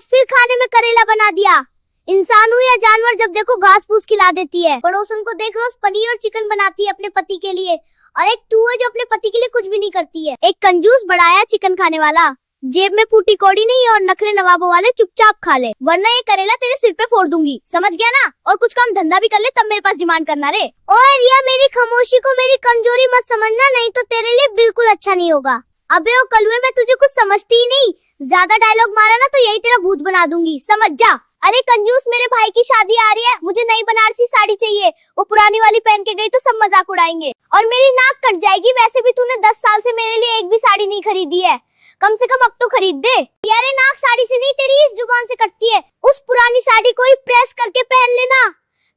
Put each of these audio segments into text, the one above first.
आज फिर खाने में करेला बना दिया। इंसान हो या जानवर, जब देखो घास फूस खिला देती है। पड़ोसन को देख रोज पनीर और चिकन बनाती है अपने पति के लिए, और एक तू है जो अपने पति के लिए कुछ भी नहीं करती है। एक कंजूस बढ़ाया चिकन खाने वाला, जेब में फूटी कौड़ी नहीं और नखरे नवाबों वाले चुपचाप खा ले, वरना ये करेला तेरे सिर पे फोड़ दूंगी, समझ गया ना? और कुछ काम धंधा भी कर ले, तब मेरे पास डिमांड करना रे। ओए रिया, मेरी खामोशी को मेरी कमजोरी मत समझना, नहीं तो तेरे लिए बिल्कुल अच्छा नहीं होगा। अबे ओ कलुए, मैं तुझे कुछ समझती ही नहीं, ज्यादा डायलॉग मारा ना तो यही तेरा भूत बना दूंगी, समझ जा। अरे कंजूस, मेरे भाई की शादी आ रही है, मुझे नई बनारसी साड़ी चाहिए। वो पुरानी वाली पहन के गई तो सब मजाक उड़ाएंगे और मेरी नाक कट जाएगी। वैसे भी तूने 10 साल से मेरे लिए एक भी साड़ी नहीं खरीदी है, कम से कम अब तो खरीद दे। यार नाक साड़ी से नहीं, तेरी इस जुबान से कटती है। उस पुरानी साड़ी को ही प्रेस करके पहन लेना,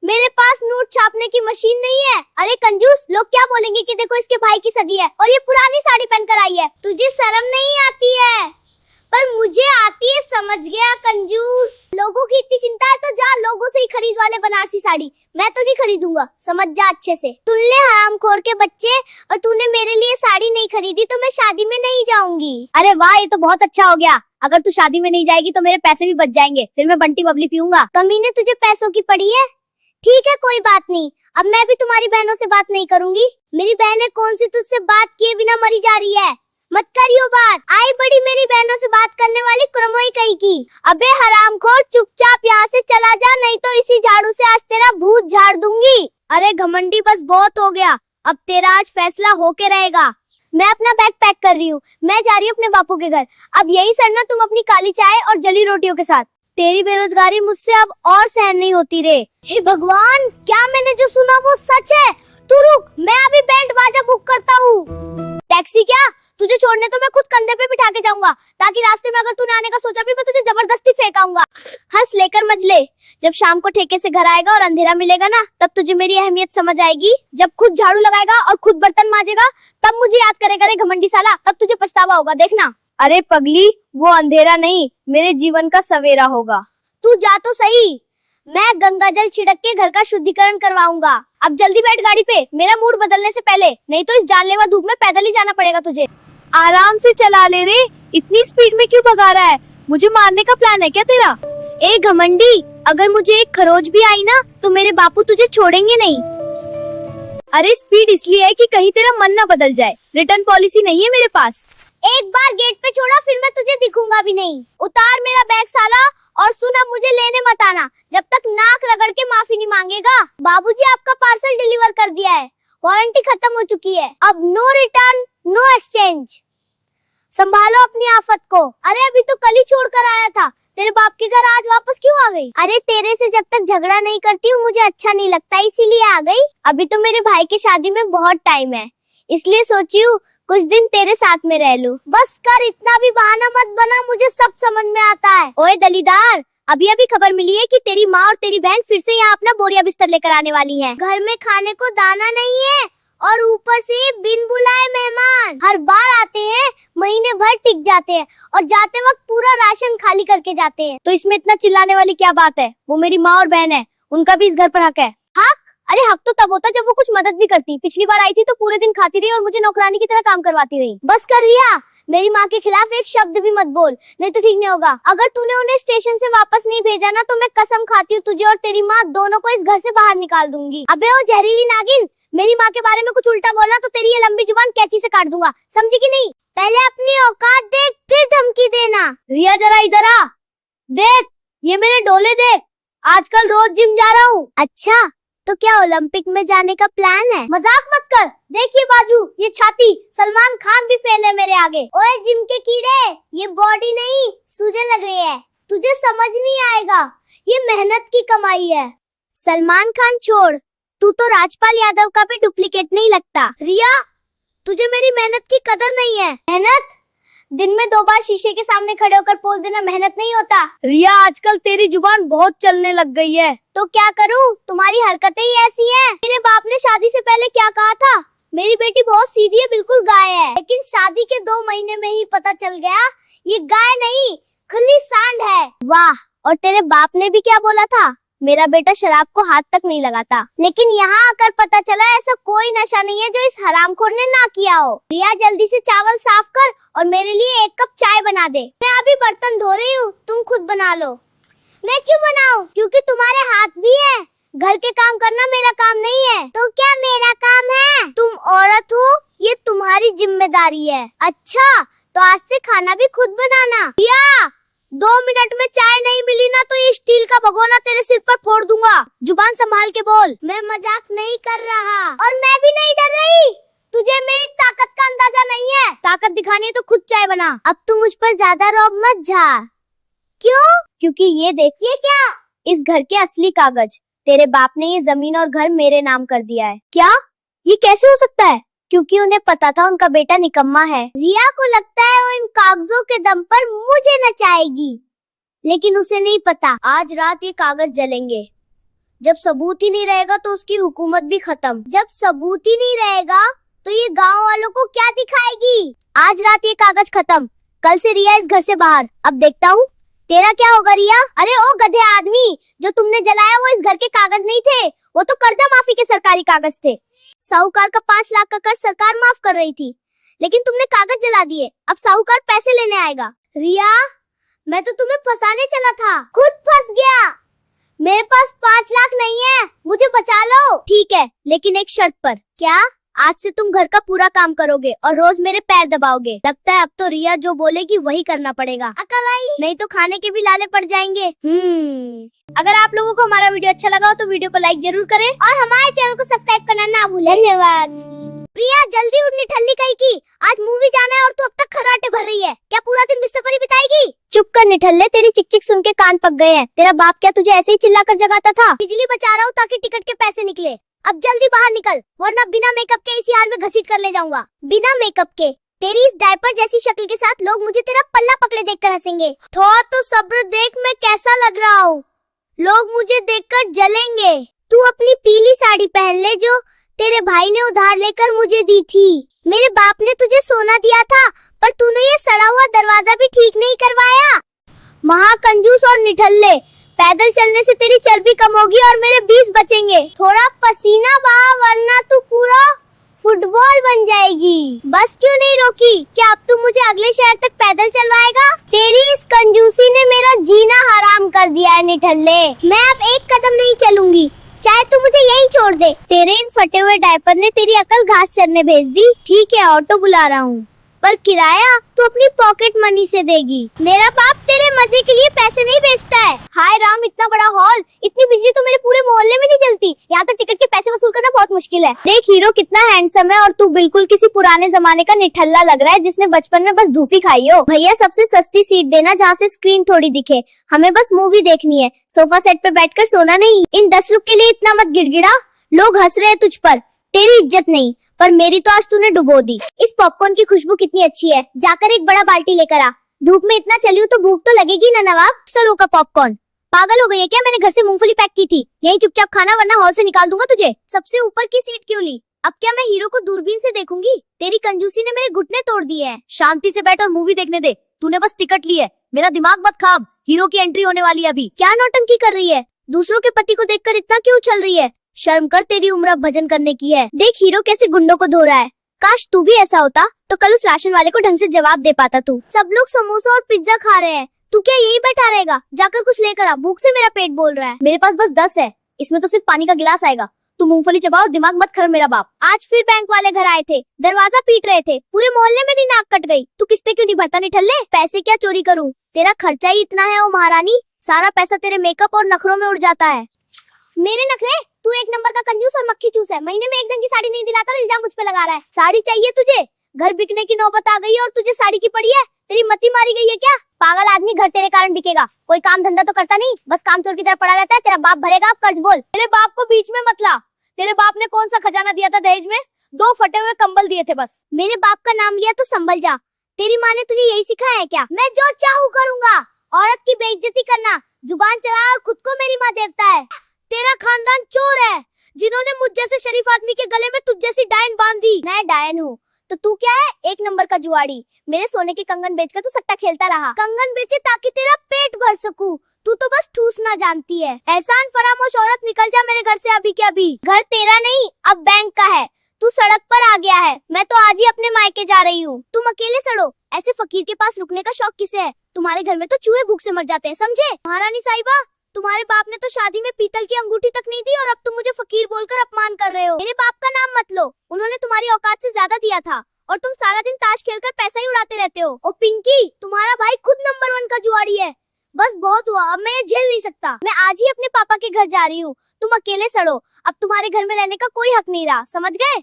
मेरे पास नोट छापने की मशीन नहीं है। अरे कंजूस, लोग क्या बोलेंगे कि देखो इसके भाई की सदी है और ये पुरानी साड़ी पहन कर आई है। तुझे शर्म नहीं आती है? पर मुझे आती है, समझ गया कंजूस। लोगों की इतनी चिंता है तो जा लोगों से ही खरीद वाले बनारसी साड़ी, मैं तो नहीं खरीदूंगा, समझ जा अच्छे से। सुन ले हरामखोर के बच्चे, और तूने मेरे लिए साड़ी नहीं खरीदी तो मैं शादी में नहीं जाऊंगी। अरे वाह, ये तो बहुत अच्छा हो गया। अगर तू शादी में नहीं जाएगी तो मेरे पैसे भी बच जाएंगे, फिर मैं बंटी बबली पीऊंगा। कमीने, तुझे पैसों की पड़ी है? ठीक है कोई बात नहीं, अब मैं भी तुम्हारी बहनों से बात नहीं करूंगी। मेरी बहनें कौन सी तुझसे बात किए बिना मरी जा रही है, मत करियो बात। आई बड़ी मेरी बहनों से बात करने वाली क्रमोई कहीं की। अबे हरामखोर, चुपचाप यहाँ से चला जा, नहीं तो इसी झाड़ू से आज तेरा भूत झाड़ दूंगी। अरे घमंडी, बस बहुत हो गया, अब तेरा आज फैसला होके रहेगा। मैं अपना बैग पैक कर रही हूँ, मैं जा रही हूँ अपने बापू के घर। अब यही सरना तुम अपनी काली चाय और जली रोटियों के साथ। तेरी बेरोजगारी मुझसे अब और सहन नहीं होती रे। हे भगवान, क्या मैंने जो सुना वो सच है? तू रुक, मैं अभी बैंड बाजा बुक करता हूँ। टैक्सी क्या? तुझे छोड़ने तो मैं खुद कंधे पे बिठा के जाऊंगा, ताकि रास्ते में अगर तूने आने का सोचा भी मैं तुझे जबरदस्ती फेंकाऊंगा। हंस लेकर मजले, जब शाम को ठेके से घर आएगा और अंधेरा मिलेगा ना, तब तुझे मेरी अहमियत समझ आएगी। जब खुद झाड़ू लगाएगा और खुद बर्तन मांजेगा, तब मुझे याद करेगा रे घमंडी साला, तब तुझे पछतावा होगा, देखना। अरे पगली, वो अंधेरा नहीं, मेरे जीवन का सवेरा होगा। तू जा तो सही, मैं गंगा जल छिड़क के घर का शुद्धिकरण करवाऊंगा। अब जल्दी बैठ गाड़ी पे, मेरा मूड बदलने से पहले, नहीं तो इस जानलेवा धूप में पैदल ही जाना पड़ेगा तुझे। आराम से चला ले रे, इतनी स्पीड में क्यों भगा रहा है? मुझे मारने का प्लान है क्या तेरा? ए घमंडी, अगर मुझे एक खरोच भी आई ना तो मेरे बापू तुझे छोड़ेंगे नहीं। अरे स्पीड इसलिए है कि कहीं तेरा मन ना बदल जाए, रिटर्न पॉलिसी नहीं है मेरे पास। एक बार गेट पे छोड़ा फिर मैं तुझे दिखूंगा भी नहीं। उतार मेरा बैग साला, और सुन, अब मुझे लेने मत आना जब तक नाक रगड़ के माफी नहीं मांगेगा। बाबूजी आपका पार्सल डिलीवर कर दिया है, वारंटी खत्म हो चुकी है, अब नो रिटर्न नो एक्सचेंज। संभालो अपनी आफत को। अरे अभी तो कल ही छोड़ कर आया था, तेरे बाप के घर आज वापस क्यों आ गई? अरे तेरे से जब तक झगड़ा नहीं करती हूँ मुझे अच्छा नहीं लगता, इसीलिए आ गई। अभी तो मेरे भाई की शादी में बहुत टाइम है, इसलिए सोची हूँ कुछ दिन तेरे साथ में रह लूं। बस कर, इतना भी बहाना मत बना, मुझे सब समझ में आता है। ओए दलीदार, अभी अभी खबर मिली है कि तेरी माँ और तेरी बहन फिर से यहाँ अपना बोरिया बिस्तर लेकर आने वाली हैं। घर में खाने को दाना नहीं है और ऊपर से बिन बुलाए मेहमान हर बार आते हैं, महीने भर टिक जाते हैं और जाते वक्त पूरा राशन खाली करके जाते हैं। तो इसमें इतना चिल्लाने वाली क्या बात है? वो मेरी माँ और बहन है, उनका भी इस घर पर हक है। हक? अरे हक तो तब होता जब वो कुछ मदद भी करती। पिछली बार आई थी तो पूरे दिन खाती रही और मुझे नौकरानी की तरह काम करवाती रही। बस कर रिया, मेरी माँ के खिलाफ एक शब्द भी मत बोल, नहीं तो ठीक नहीं होगा। अगर तूने उन्हें स्टेशन से वापस नहीं भेजा ना तो मैं कसम खाती हूँ तुझे और तेरी माँ दोनों को इस घर से बाहर निकाल दूंगी। अबे ओ जहरीली नागिन, मेरी माँ के बारे में कुछ उल्टा बोलना तो तेरी ये लंबी जुबान कैंची से काट दूंगा, समझी कि नहीं? पहले अपनी औकात देख फिर धमकी देना। रिया जरा इधर आ, देख ये मेरे डोले देख, आजकल रोज जिम जा रहा हूँ। अच्छा, तो क्या ओलंपिक में जाने का प्लान है? मजाक मत कर, देखिए बाजू, ये छाती, सलमान खान भी फेल है मेरे आगे। ओए जिम के कीड़े, ये बॉडी नहीं सूजन लग रही है, तुझे समझ नहीं आएगा, ये मेहनत की कमाई है। सलमान खान छोड़, तू तो राजपाल यादव का भी डुप्लीकेट नहीं लगता। रिया, तुझे मेरी मेहनत की कदर नहीं है। मेहनत? दिन में 2 बार शीशे के सामने खड़े होकर पोज देना मेहनत नहीं होता। रिया, आजकल तेरी जुबान बहुत चलने लग गई है। तो क्या करूं, तुम्हारी हरकतें ही ऐसी हैं। मेरे बाप ने शादी से पहले क्या कहा था? मेरी बेटी बहुत सीधी है, बिल्कुल गाय है। लेकिन शादी के 2 महीने में ही पता चल गया ये गाय नहीं खुली सांड है। वाह, और तेरे बाप ने भी क्या बोला था? मेरा बेटा शराब को हाथ तक नहीं लगाता, लेकिन यहाँ आकर पता चला ऐसा कोई नशा नहीं है जो इस हरामखोर ने ना किया हो। रिया जल्दी से चावल साफ कर और मेरे लिए 1 कप चाय बना दे। मैं अभी बर्तन धो रही हूँ, तुम खुद बना लो। मैं क्यों बनाऊं? क्योंकि तुम्हारे हाथ भी है। घर के काम करना मेरा काम नहीं है। तो क्या मेरा काम है? तुम औरत हो, ये तुम्हारी जिम्मेदारी है। अच्छा, तो आज से खाना भी खुद बनाना। रिया, 2 मिनट में चाय नहीं मिली ना तो ये स्टील का भगोना तेरे सिर पर फोड़ दूंगा। जुबान संभाल के बोल। मैं मजाक नहीं कर रहा और मैं भी नहीं डर रही। तुझे मेरी ताकत का अंदाजा नहीं है। ताकत दिखानी है तो खुद चाय बना। अब तू मुझ पर ज्यादा रौब मत झा। क्यों? क्योंकि ये देख, ये क्या? इस घर के असली कागज। तेरे बाप ने ये जमीन और घर मेरे नाम कर दिया है। क्या? ये कैसे हो सकता है? क्योंकि उन्हें पता था उनका बेटा निकम्मा है। रिया को लगता है वो इन कागजों के दम पर मुझे नचाएगी, लेकिन उसे नहीं पता आज रात ये कागज जलेंगे। जब सबूत ही नहीं रहेगा तो उसकी हुकूमत भी खत्म। जब सबूत ही नहीं रहेगा तो ये गांव वालों को क्या दिखाएगी? आज रात ये कागज खत्म, कल से रिया इस घर से बाहर। अब देखता हूँ तेरा क्या होगा रिया। अरे ओ गधे आदमी, जो तुमने जलाया वो इस घर के कागज नहीं थे, वो तो कर्जा माफी के सरकारी कागज थे। साहूकार का 5 लाख का कर्ज सरकार माफ कर रही थी, लेकिन तुमने कागज जला दिए। अब साहूकार पैसे लेने आएगा। रिया, मैं तो तुम्हें फंसाने चला था, खुद फंस गया। मेरे पास 5 लाख नहीं है, मुझे बचा लो। ठीक है, लेकिन एक शर्त पर। क्या? आज से तुम घर का पूरा काम करोगे और रोज मेरे पैर दबाओगे। लगता है अब तो रिया जो बोलेगी वही करना पड़ेगा। अकल आई, नहीं तो खाने के भी लाले पड़ जाएंगे। अगर आप लोगों को हमारा वीडियो अच्छा लगा हो तो वीडियो को लाइक जरूर करें और हमारे चैनल को सब्सक्राइब करना ना भूलें। धन्यवाद। प्रिया, जल्दी उठ, निठल्ली कहीं की। आज मूवी जाना है और तू अब तक खर्राटे भर रही है। क्या पूरा दिन बिस्तर पर ही बिताएगी? चुप कर निठल्ले, तेरी चिक चिक सुन के कान पक गए हैं। तेरा बाप क्या तुझे ऐसे ही चिल्लाकर जगाता था? बिजली बचा रहा हूँ ताकि टिकट के पैसे निकले। अब जल्दी बाहर निकल, वरना बिना मेकअप के इसी हाल में घसीट कर ले जाऊंगा। बिना मेकअप के तेरी इस डायपर जैसी शक्ल के साथ लोग मुझे तेरा पल्ला पकड़े देखकर हंसेंगे। थोड़ा तो सब्र देख, मैं कैसा लग रहा हूँ। लोग मुझे देखकर जलेंगे। तू अपनी पीली साड़ी पहन ले जो तेरे भाई ने उधार लेकर मुझे दी थी। मेरे बाप ने तुझे सोना दिया था, पर तूने ये सड़ा हुआ दरवाजा भी ठीक नहीं करवाया। महाकंजूस और निठल्ले, पैदल चलने से तेरी चर्बी कम होगी और मेरे 20 बचेंगे। थोड़ा पसीना बहा, वरना तू पूरा फुटबॉल बन जाएगी। बस क्यों नहीं रोकी? क्या अब तू मुझे अगले शहर तक पैदल चलवाएगा? तेरी इस कंजूसी ने मेरा जीना हराम कर दिया है निठल्ले। मैं अब एक कदम नहीं चलूंगी, चाहे तू मुझे यही छोड़ दे। तेरे इन फटे हुए डायपर ने तेरी अकल घास चरने भेज दी। ठीक है, ऑटो बुला रहा हूँ, पर किराया तू अपनी पॉकेट मनी से देगी। मेरा बाप तेरे मजे के लिए पैसे नहीं बेचता है। हाय राम, इतना बड़ा हॉल, इतनी बिजली तो मेरे पूरे मोहल्ले में नहीं जलती। यहाँ तो टिकट के पैसे वसूल करना बहुत मुश्किल है। देख हीरो कितना हैंडसम है और तू बिल्कुल किसी पुराने जमाने का निठल्ला लग रहा है जिसने बचपन में बस धूपी खाई हो। भैया, सबसे सस्ती सीट देना जहाँ से स्क्रीन थोड़ी दिखे। हमें बस मूवी देखनी है, सोफा सेट पे बैठकर सोना नहीं। इन 10 रुपए के लिए इतना मत गिड़गिड़ा। लोग हंस रहे हैं तुझ पर, तेरी इज्जत नहीं, पर मेरी तो आज तूने डुबो दी। इस पॉपकॉर्न की खुशबू कितनी अच्छी है, जाकर एक बड़ा बाल्टी लेकर आ। धूप में इतना चली हूँ तो भूख तो लगेगी ना नवाब। सरों का पॉपकॉर्न, पागल हो गई है क्या? मैंने घर से मूंगफली पैक की थी, यही चुपचाप खाना, वरना हॉल से निकाल दूंगा तुझे। सबसे ऊपर की सीट क्यों ली? अब क्या मैं हीरो को दूरबीन से देखूंगी? तेरी कंजूसी ने मेरे घुटने तोड़ दिए हैं। शांति से बैठ और मूवी देखने दे। तूने बस टिकट ली है, मेरा दिमाग मत खाब। हीरो की एंट्री होने वाली है अभी। क्या नौटंकी कर रही है? दूसरों के पति को देखकर इतना क्यों उछल रही है? शर्म कर, तेरी उम्र अब भजन करने की है। देख हीरो कैसे गुंडों को धो रहा है। काश तू भी ऐसा होता तो कल उस राशन वाले को ढंग से जवाब दे पाता तू। सब लोग समोसा और पिज्जा खा रहे हैं, तू क्या यही बैठा रहेगा? जाकर कुछ लेकर आ, भूख से मेरा पेट बोल रहा है। मेरे पास बस 10 है, इसमें तो सिर्फ पानी का गिलास आएगा। तू मूंगफली चबा और दिमाग मत खर मेरा बाप। आज फिर बैंक वाले घर आए थे, दरवाजा पीट रहे थे, पूरे मोहल्ले में नी नाक कट गई। तू किस्ते क्यों नहीं भरता निठल्ले? पैसे क्या चोरी करूँ? तेरा खर्चा ही इतना है ओ महारानी, सारा पैसा तेरे मेकअप और नखरों में उड़ जाता है। मेरे नखरे? तू एक नंबर का कंजूस और मक्खी चूस है। महीने में एक ढंग की साड़ी नहीं दिलाता और इल्जाम मुझ पे लगा रहा है। साड़ी चाहिए तुझे? घर बिकने की नौबत आ गई है और तुझे साड़ी की पड़ी है। तेरी मती मारी गई है क्या? पागल आदमी, घर तेरे कारण बिकेगा। कोई काम धंधा तो करता नहीं, बस काम चोर की तरह पड़ा रहता है। तेरा बाप भरेगा अब कर्ज। बोल। तेरे बाप को बीच में मत ला। तेरे बाप ने कौन सा खजाना दिया था दहेज में? 2 फटे हुए कंबल दिए थे बस। मेरे बाप का नाम लिया तो संभल जा। तेरी माँ ने तुझे यही सिखाया है क्या? मैं जो चाहूँ करूँगा। औरत की बेइज्जती करना, जुबान चलाना और खुद को मेरी माँ देवता है। तेरा खानदान चोर है, जिन्होंने मुझ जैसे शरीफ आदमी के गले में तुझ जैसी डायन बांध दी। मैं डायन हूँ तो तू क्या है, एक नंबर का जुआड़ी। मेरे सोने के कंगन बेचकर तू सट्टा खेलता रहा। कंगन बेचे ताकि तेरा पेट भर सकूं। तू तो बस ठूसना जानती है। एहसान फरामोश औरत, निकल जा मेरे घर से अभी के अभी। घर तेरा नहीं, अब बैंक का है। तू सड़क पर आ गया है, मैं तो आज ही अपने मायके जा रही हूँ। तुम अकेले सड़ो, ऐसे फकीर के पास रुकने का शौक किसे है? तुम्हारे घर में तो चूहे भूख से मर जाते हैं, समझे? महारानी साहिबा, तुम्हारे बाप ने तो शादी में पीतल की अंगूठी तक नहीं दी और अब तुम मुझे फकीर बोलकर अपमान कर रहे हो। मेरे बाप का नाम मत लो, उन्होंने तुम्हारी औकात से ज्यादा दिया था और तुम सारा दिन ताश खेलकर पैसा ही उड़ाते रहते हो। ओ पिंकी, तुम्हारा भाई खुद नंबर 1 का जुआड़ी है। बस बहुत हुआ, अब मैं ये झेल नहीं सकता। मैं आज ही अपने पापा के घर जा रही हूँ, तुम अकेले सड़ो। अब तुम्हारे घर में रहने का कोई हक नहीं रहा, समझ गए?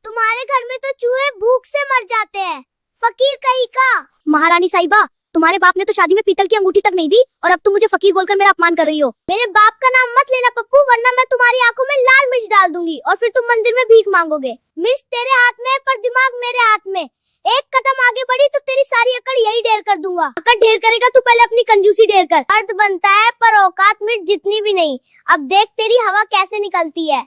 तुम्हारे घर में तो चूहे भूख से मर जाते हैं, फकीर कहीं का। महारानी साहिबा, तुम्हारे बाप ने तो शादी में पीतल की अंगूठी तक नहीं दी और अब तुम मुझे फकीर बोलकर मेरा अपमान कर रही हो। मेरे बाप का नाम मत लेना पप्पू, वरना मैं तुम्हारी आंखों में लाल मिर्च डाल दूंगी और फिर तुम मंदिर में भीख मांगोगे। मिर्च तेरे हाथ में है पर दिमाग मेरे हाथ में। एक कदम आगे बढ़ी तो तेरी सारी अकड़ यही ढेर कर दूंगा। अकड़ ढेर करेगा तू पहले अपनी कंजूसी ढेर कर। अर्थ बनता है पर औकात मिर्च जितनी भी नहीं। अब देख तेरी हवा कैसे निकलती है।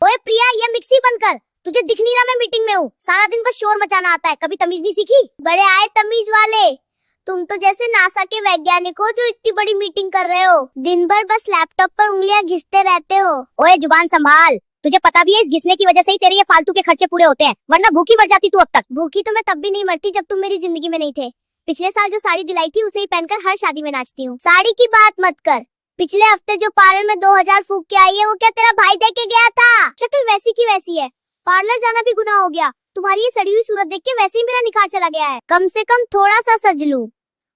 ओए प्रिया, ये मिक्सी बंद कर, तुझे दिख नहीं रहा मैं मीटिंग में हूँ। सारा दिन बस शोर मचाना आता है, कभी तमीज नहीं सीखी? बड़े आए तमीज वाले। तुम तो जैसे नासा के वैज्ञानिक हो जो इतनी बड़ी मीटिंग कर रहे हो। दिन भर बस लैपटॉप पर उंगलियां घिसते रहते हो। ओए जुबान संभाल, तुझे पता भी है इस घिसने की वजह से ही तेरे ये फालतू के खर्चे पूरे होते हैं, वरना भूखी मर जाती तू अब तक। भूखी तो मैं तब भी नहीं मरती जब तुम मेरी जिंदगी में नहीं थे। पिछले साल जो साड़ी दिलाई थी उसे ही पहनकर हर शादी में नाचती हूँ। साड़ी की बात मत कर, पिछले हफ्ते जो पार्लर में 2000 फूक के आई है वो क्या तेरा भाई दे के गया था? शक्ल वैसी की वैसी है, पार्लर जाना भी गुनाह हो गया। तुम्हारी ये सड़ी हुई सूरत देख के वैसे ही मेरा निखार चला गया है। कम से कम थोड़ा सा सज लूं।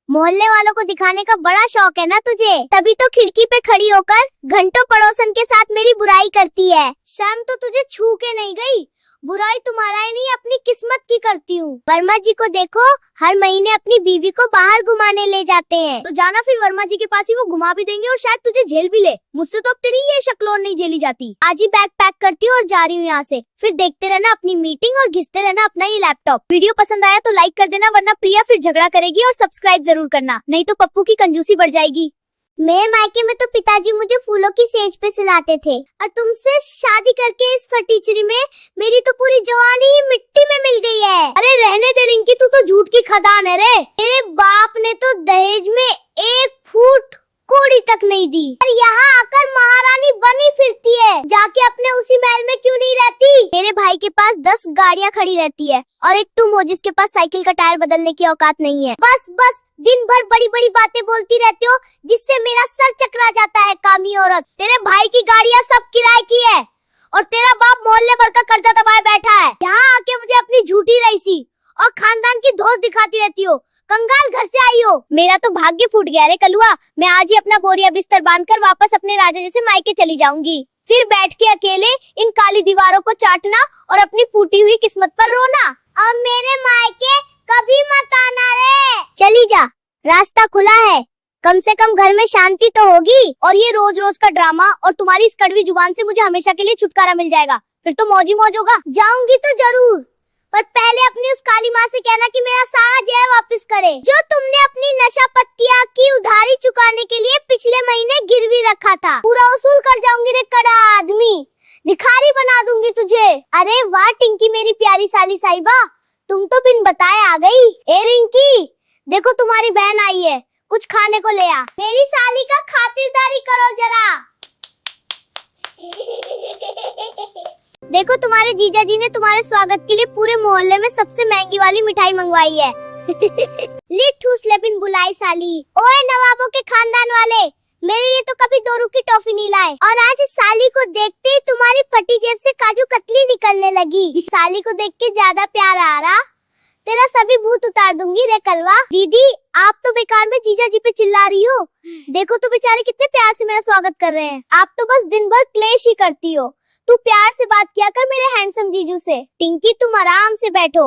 मोहल्ले वालों को दिखाने का बड़ा शौक है ना तुझे, तभी तो खिड़की पे खड़ी होकर घंटों पड़ोसन के साथ मेरी बुराई करती है। शर्म तो तुझे छू के नहीं गई। बुराई तुम्हारा ही नहीं, अपनी किस्मत की करती हूँ। वर्मा जी को देखो, हर महीने अपनी बीवी को बाहर घुमाने ले जाते हैं। तो जाना फिर वर्मा जी के पास ही, वो घुमा भी देंगे और शायद तुझे झेल भी ले। मुझसे तो अब तेरी ये शक्ल और नहीं झेली जाती। आज ही बैग पैक करती हूँ और जा रही हूँ यहाँ से। फिर देखते रहना अपनी मीटिंग और घिसते रहना अपना ये लैपटॉप। वीडियो पसंद आया तो लाइक कर देना, वरना प्रिया फिर झगड़ा करेगी, और सब्सक्राइब जरूर करना, नहीं तो पप्पू की कंजूसी बढ़ जाएगी। मेरे मायके में तो पिताजी मुझे फूलों की सेज पे सुलाते थे, और तुमसे शादी करके इस फटीचरी में मेरी तो पूरी जवानी मिट्टी में मिल गई है। अरे रहने दे रिंकी, तू तो झूठ की खदान है रे। मेरे बाप ने तो दहेज में 1 फुट कोड़ी तक नहीं दी, और यहाँ आकर महारानी बनी फिरती है। जाके अपने उसी महल में क्यों नहीं रहती? मेरे भाई के पास 10 गाड़ियाँ खड़ी रहती है और एक तुम हो जिसके पास साइकिल का टायर बदलने की औकात नहीं है। बस बस दिन भर बड़ी बड़ी बातें बोलती रहते हो, जिससे मेरा सर चकरा जाता है। कामी औरत, तेरे भाई की गाड़ियाँ सब किराए की है और तेरा बाप मोहल्ले भर का कर्जा दबाए बैठा है। यहाँ आके मुझे अपनी झूठी रईसी और खानदान की धौंस दिखाती रहती हो। कंगाल घर से आई हो। मेरा तो भाग्य फूट गया रे कलुआ। मैं आज ही अपना बोरिया बिस्तर बांधकर वापस अपने राजा जैसे मायके चली जाऊंगी। फिर बैठ के अकेले इन काली दीवारों को चाटना और अपनी फूटी हुई किस्मत पर रोना। अब मेरे मायके कभी मत आना रे। चली जा, रास्ता खुला है। कम से कम घर में शांति तो होगी, और ये रोज रोज का ड्रामा और तुम्हारी इस कड़वी जुबान से मुझे हमेशा के लिए छुटकारा मिल जाएगा। फिर तो मौज ही मौज होगा। जाऊंगी तो जरूर, पर पहले अपनी उस काली माँ से कहना कि मेरा सारा जहर वापस करे, जो तुमने अपनी नशा पत्तियाँ की उधारी चुकाने के लिए पिछले महीने गिरवी रखा था। पूरा वसूल कर जाऊंगी रे कड़ा आदमी, भिखारी बना दूंगी तुझे। अरे वाह टिंकी, मेरी प्यारी साली साहिबा, तुम तो बिन बताए आ गई। ए रिंकी, देखो तुम्हारी बहन आई है, कुछ खाने को ले आ। मेरी साली का खातिरदारी करो जरा। देखो तुम्हारे जीजा जी ने तुम्हारे स्वागत के लिए पूरे मोहल्ले में सबसे महंगी वाली मिठाई मंगवाई है। ले ठूस ले बिन बुलाई साली। ओए नवाबों के खानदान वाले, मेरे लिए तो कभी 2 रुपए की टॉफी नहीं लाए, और आज इस साली को देखते ही तुम्हारी फटी जेब से काजू कतली निकलने लगी। साली को देख के ज्यादा प्यार आ रहा, तेरा सभी भूत उतार दूंगी रे कलवा। दीदी, आप तो बेकार में जीजा जी पे चिल्ला रही हो। देखो तो बेचारे कितने प्यार से मेरा स्वागत कर रहे हैं। आप तो बस दिन भर क्लेश ही करती हो। तू प्यार से बात किया कर मेरे हैंडसम जीजू से। टिंकी, तुम आराम से बैठो,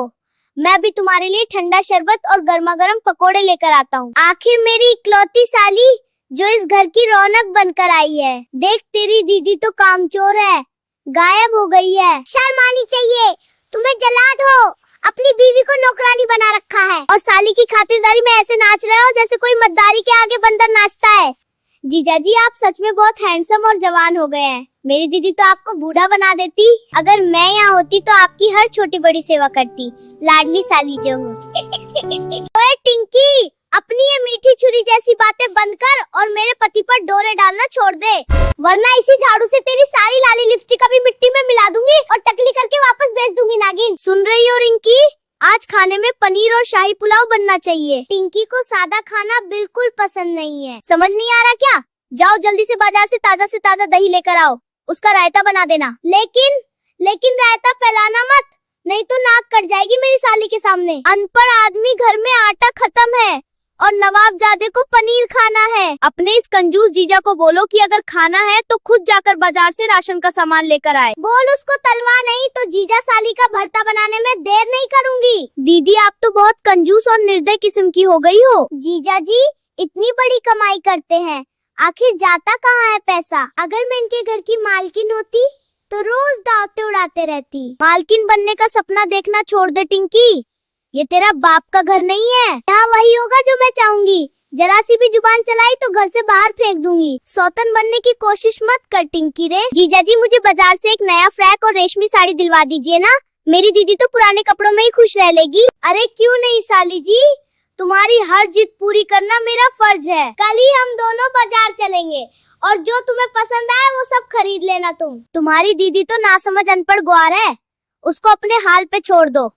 मैं भी तुम्हारे लिए ठंडा शरबत और गर्मा गर्म पकोड़े लेकर आता हूँ। आखिर मेरी इकलौती साली जो इस घर की रौनक बनकर आई है। देख तेरी दीदी तो कामचोर है, गायब हो गई है। शर्म आनी चाहिए, तुम्हें जलाद हो, अपनी बीवी को नौकरानी बना रखा है, और साली की खातिरदारी में ऐसे नाच रहे हो जैसे कोई मद्दारी के आगे बंदर नाचता है। जीजा जी आप सच में बहुत हैंडसम और जवान हो गए हैं। मेरी दीदी तो आपको बूढ़ा बना देती। अगर मैं यहाँ होती तो आपकी हर छोटी बड़ी सेवा करती, लाडली साली जो हूँ। ओए टिंकी, अपनी ये मीठी छुरी जैसी बातें बंद कर और मेरे पति पर डोरे डालना छोड़ दे, वरना इसी झाड़ू से तेरी सारी लाली लिपस्टिक अभी मिट्टी में मिला दूंगी और टकली करके वापस भेज दूंगी नागिन। सुन रही हो रिंकी? आज खाने में पनीर और शाही पुलाव बनना चाहिए। टिंकी को सादा खाना बिल्कुल पसंद नहीं है। समझ नहीं आ रहा क्या? जाओ जल्दी से बाजार से ताजा दही लेकर आओ, उसका रायता बना देना। लेकिन रायता फैलाना मत, नहीं तो नाक कट जाएगी मेरी साली के सामने। अनपढ़ आदमी, घर में आटा खत्म है और नवाबजादे को पनीर खाना है। अपने इस कंजूस जीजा को बोलो कि अगर खाना है तो खुद जाकर बाजार से राशन का सामान लेकर आए। बोल उसको तलवा नहीं तो जीजा साली का भरता बनाने में देर नहीं करूंगी। दीदी आप तो बहुत कंजूस और निर्दय किस्म की हो गई हो। जीजा जी इतनी बड़ी कमाई करते हैं, आखिर जाता कहाँ है पैसा? अगर मैं इनके घर की मालकिन होती तो रोज दावते उड़ाते रहती। मालकिन बनने का सपना देखना छोड़ दे टिंकी, ये तेरा बाप का घर नहीं है। यहाँ वही होगा जो मैं चाहूंगी। जरा सी भी जुबान चलाई तो घर से बाहर फेंक दूंगी। सौतन बनने की कोशिश मत कर टिंकी रे। जीजा जी मुझे बाजार से एक नया फ्रॉक और रेशमी साड़ी दिलवा दीजिए ना, मेरी दीदी तो पुराने कपड़ों में ही खुश रह लेगी। अरे क्यों नहीं साली जी, तुम्हारी हर जिद पूरी करना मेरा फर्ज है। कल ही हम दोनों बाजार चलेंगे और जो तुम्हें पसंद आए वो सब खरीद लेना। तुम्हारी दीदी तो नासमझ अनपढ़ ग्वार है, उसको अपने हाल पे छोड़ दो।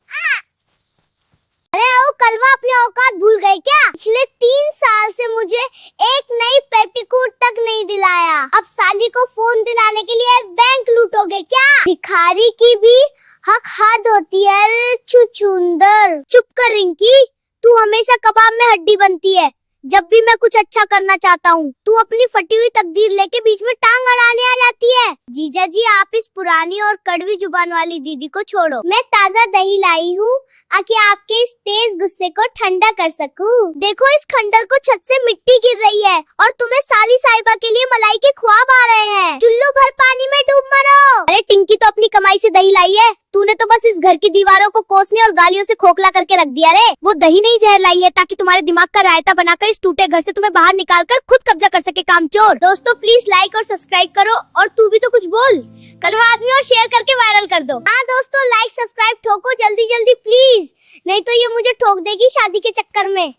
अरे ओ कलवा, अपने औकात भूल गए क्या? पिछले 3 साल से मुझे एक नई पेटीकोट तक नहीं दिलाया, अब साली को फोन दिलाने के लिए बैंक लूटोगे क्या? भिखारी की भी हक हद होती है छुछुंदर। चुप कर रिंकी, तू हमेशा कबाब में हड्डी बनती है। जब भी मैं कुछ अच्छा करना चाहता हूँ तू अपनी फटी हुई तकदीर लेके बीच में टांग अड़ाने आ जाती है। जीजा जी आप इस पुरानी और कड़वी जुबान वाली दीदी को छोड़ो, मैं ताजा दही लाई हूँ ताकि आपके इस तेज गुस्से को ठंडा कर सकूं। देखो इस खंडर को छत से मिट्टी गिर रही है और तुम्हें साली साहिबा के लिए मलाई के ख्वाब आ रहे हैं। चुल्लू भर पानी में डूब मरो। अरे टिंकी तो अपनी कमाई से दही लाई है, तूने तो बस इस घर की दीवारों को कोसने और गालियों से खोखला करके रख दिया रे। वो दही नहीं जहर लाई है ताकि तुम्हारे दिमाग का रायता बनाकर इस टूटे घर से तुम्हें बाहर निकालकर खुद कब्जा कर सके कामचोर। दोस्तों प्लीज लाइक और सब्सक्राइब करो, और तू भी तो कुछ बोल। कलवा आदमी और शेयर करके वायरल कर दो। हाँ दोस्तों लाइक सब्सक्राइब ठोको जल्दी प्लीज, नहीं तो ये मुझे ठोक देगी शादी के चक्कर में।